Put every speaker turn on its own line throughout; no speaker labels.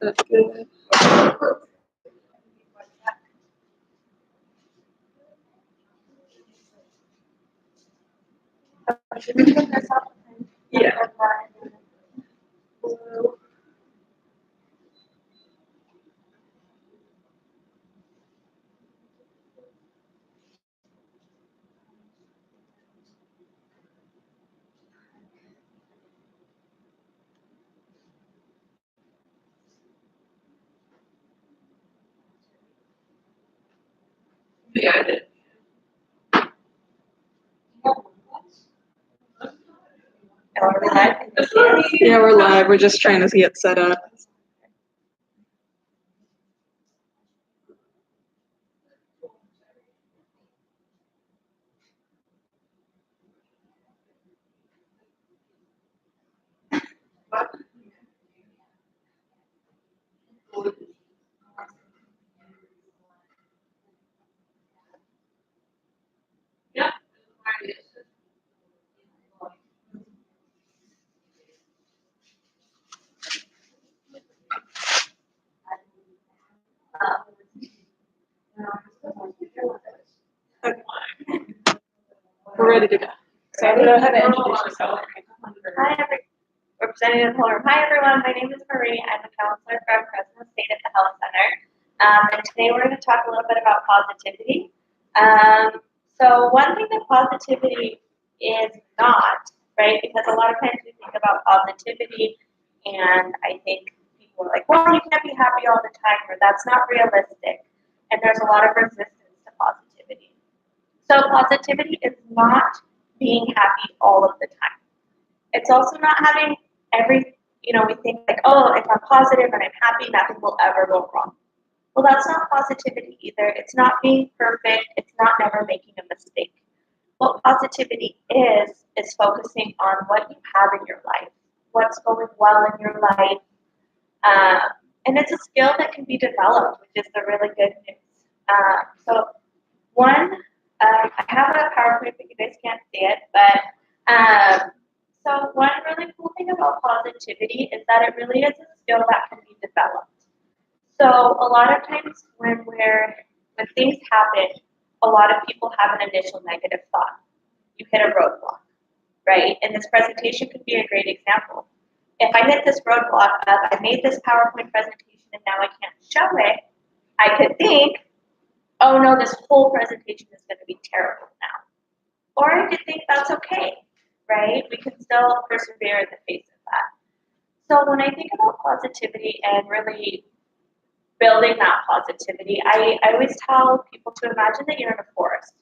That's good.
Should we put this up?
Yeah. Yeah, I did.
Are we live? Can you see us?
Yeah, we're live. We're just trying to get set up. Yeah. We're ready to go. So I'm gonna have to introduce yourself.
Representative Holder. Hi, everyone. My name is Marie. I'm a counselor from Fresno State at the Health Center. And today we're going to talk a little bit about positivity. So one thing that positivity is not, right? Because a lot of times we think about positivity, and I think people are like, well, you can't be happy all the time, or that's not realistic. And there's a lot of resistance to positivity. So positivity is not being happy all of the time. It's also not having we think like, oh, if I'm positive and I'm happy, nothing will ever go wrong. Well, that's not positivity either. It's not being perfect. It's not never making a mistake. What positivity is focusing on what you have in your life, what's going well in your life. And it's a skill that can be developed, which is the really good news. I have a PowerPoint, but you guys can't see it, but so one really cool thing about positivity is that it really is a skill that can be developed. So a lot of times when things happen, a lot of people have an initial negative thought. You hit a roadblock, right? And this presentation could be a great example. If I hit this roadblock of I made this PowerPoint presentation and now I can't show it, I could think, oh no, this whole presentation is going to be terrible now. Or I could think that's okay, right? We can still persevere in the face of that. So when I think about positivity and really building that positivity, I always tell people to imagine that you're in a forest.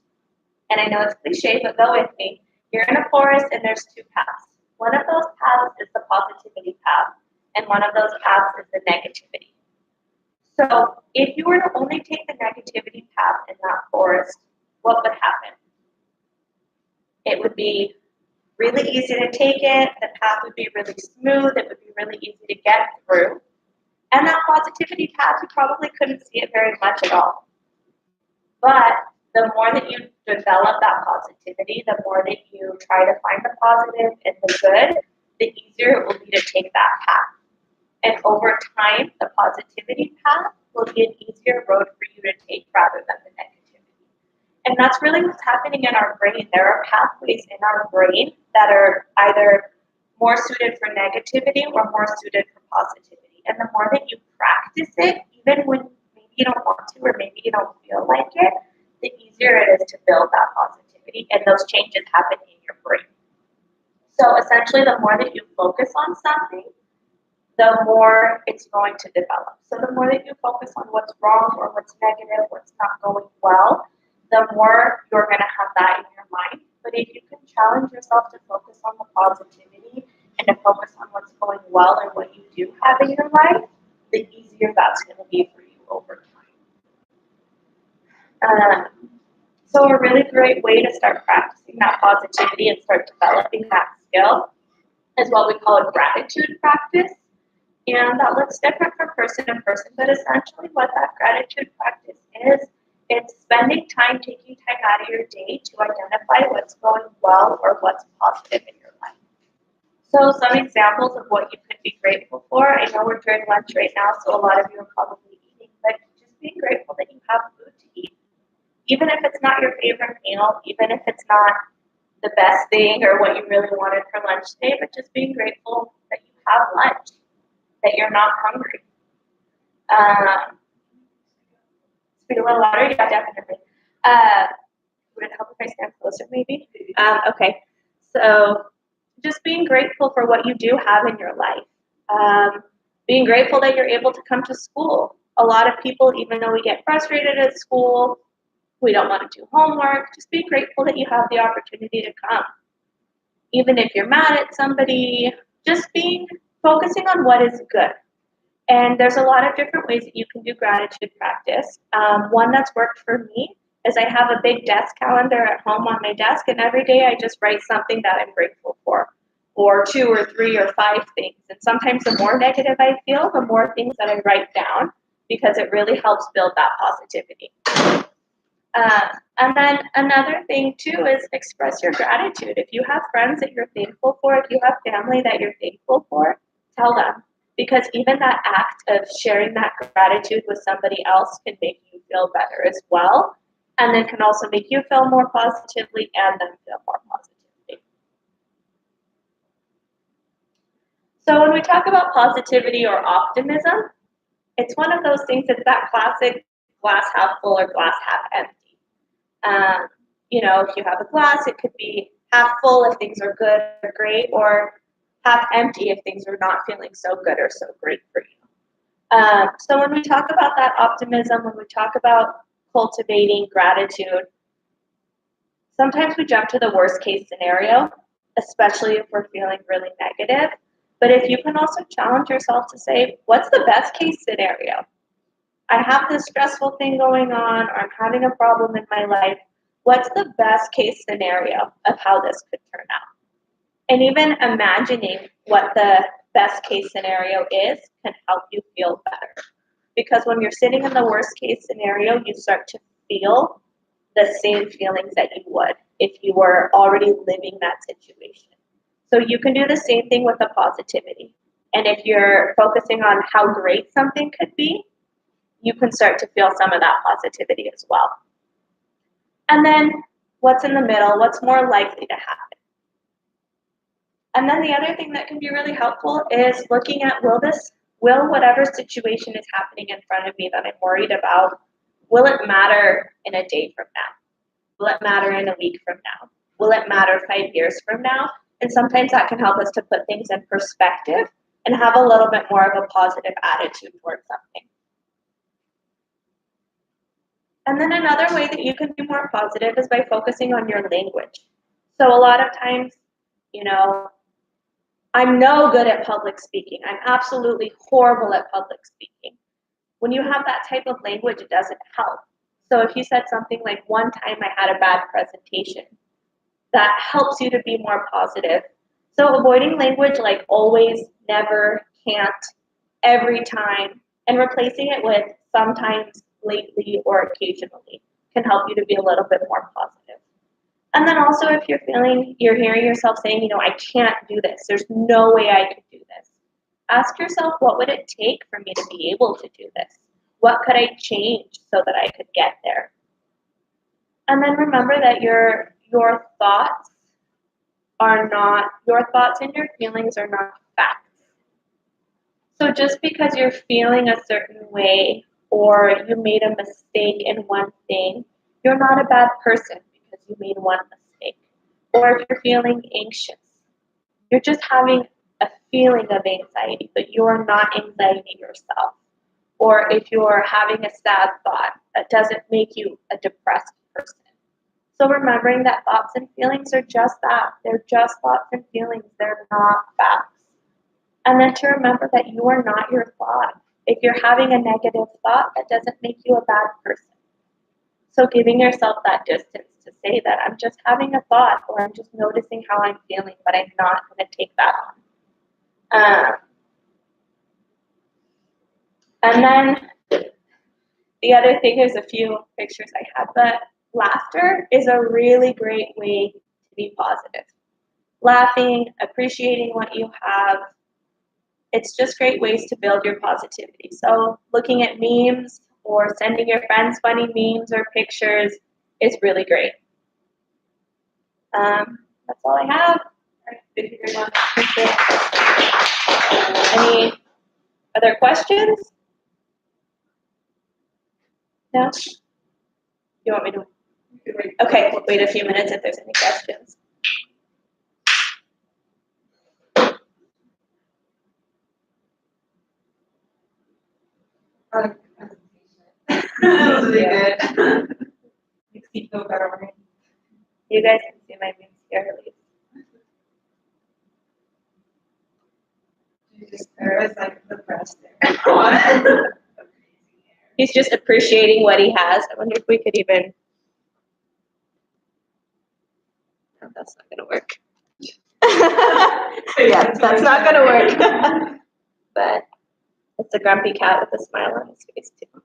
And I know it's cliche, but go with me. You're in a forest and there's two paths. One of those paths is the positivity path, and one of those paths is the negativity. So if you were to only take the negativity path in that forest, what would happen? It would be really easy to take it, the path would be really smooth, it would be really easy to get through. And that positivity path, you probably couldn't see it very much at all. But the more that you develop that positivity, the more that you try to find the positive and the good, the easier it will be to take that path. And over time, the positivity path will be an easier road for you to take rather than the negativity. And that's really what's happening in our brain. There are pathways in our brain that are either more suited for negativity or more suited for positivity. And the more that you practice it, even when maybe you don't want to or maybe you don't feel like it, the easier it is to build that positivity, and those changes happen in your brain. So essentially, the more that you focus on something, the more it's going to develop. So the more that you focus on what's wrong or what's negative, what's not going well, the more you're going to have that in your mind. But if you can challenge yourself to focus on the positivity and to focus on what's going well and what you do have in your life, the easier that's going to be for you over time. So a really great way to start practicing that positivity and start developing that skill is what we call a gratitude practice. And that looks different from person to person, but essentially what that gratitude practice is, it's spending time, taking time out of your day to identify what's going well or what's positive in your life. So some examples of what you could be grateful for. I know we're during lunch right now, so a lot of you are probably eating, but just being grateful that you have food to eat. Even if it's not your favorite meal, even if it's not the best thing or what you really wanted for lunch today, but just being grateful that you have lunch, that you're not hungry. Speak a little louder, yeah, definitely. Would it help if I stand closer, maybe? Okay, so just being grateful for what you do have in your life. Being grateful that you're able to come to school. A lot of people, even though we get frustrated at school, we don't want to do homework, just be grateful that you have the opportunity to come. Even if you're mad at somebody, just focusing on what is good. And there's a lot of different ways that you can do gratitude practice. One that's worked for me is I have a big desk calendar at home on my desk, and every day I just write something that I'm grateful for, or 2 or 3 or 5 things. And sometimes the more negative I feel, the more things that I write down, because it really helps build that positivity. And then another thing too is express your gratitude. If you have friends that you're thankful for, if you have family that you're thankful for, tell them. Because even that act of sharing that gratitude with somebody else can make you feel better as well. And then can also make you feel more positively and them feel more positively. So when we talk about positivity or optimism, it's one of those things that's that classic glass half full or glass half empty. If you have a glass, it could be half full if things are good or great, or half empty if things are not feeling so good or so great for you. So when we talk about that optimism, when we talk about cultivating gratitude, sometimes we jump to the worst case scenario, especially if we're feeling really negative. But if you can also challenge yourself to say, what's the best case scenario? I have this stressful thing going on, or I'm having a problem in my life. What's the best case scenario of how this could turn out? And even imagining what the best case scenario is can help you feel better. Because when you're sitting in the worst case scenario, you start to feel the same feelings that you would if you were already living that situation. So you can do the same thing with the positivity. And if you're focusing on how great something could be, you can start to feel some of that positivity as well. And then what's in the middle? What's more likely to happen? And then the other thing that can be really helpful is looking at will whatever situation is happening in front of me that I'm worried about, will it matter in a day from now? Will it matter in a week from now? Will it matter 5 years from now? And sometimes that can help us to put things in perspective and have a little bit more of a positive attitude towards something. And then another way that you can be more positive is by focusing on your language. So a lot of times, I'm no good at public speaking. I'm absolutely horrible at public speaking. When you have that type of language, it doesn't help. So if you said something like, one time I had a bad presentation, that helps you to be more positive. So avoiding language like always, never, can't, every time, and replacing it with sometimes, lately, or occasionally can help you to be a little bit more positive. And then also if you're hearing yourself saying, I can't do this, there's no way I could do this. Ask yourself, what would it take for me to be able to do this? What could I change so that I could get there? And then remember that your thoughts and your feelings are not facts. So just because you're feeling a certain way or you made a mistake in one thing, you're not a bad person because you made one mistake. Or if you're feeling anxious, you're just having a feeling of anxiety, but you're not anxiety yourself. Or if you're having a sad thought, that doesn't make you a depressed person. So remembering that thoughts and feelings are just that. They're just thoughts and feelings. They're not facts. And then to remember that you are not your thought. If you're having a negative thought, that doesn't make you a bad person. So giving yourself that distance to say that I'm just having a thought, or I'm just noticing how I'm feeling, but I'm not going to take that on. And then the other thing, there's a few pictures I had, but laughter is a really great way to be positive. laughing, appreciating what you have. It's just great ways to build your positivity. So looking at memes or sending your friends funny memes or pictures is really great. That's all I have.
Thank you very much.
Appreciate it. Any other questions? No? You want me to? Okay, we'll wait a few minutes if there's any questions.
That was really good. Makes me feel better.
You guys can see my memes here at least.
There was like the press there.
He's just appreciating what he has. I wonder if we could even. No, that's not gonna work. Yeah, that's not gonna work. But it's a grumpy cat with a smile on his face too.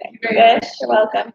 Thank you very much.
Good, you're welcome.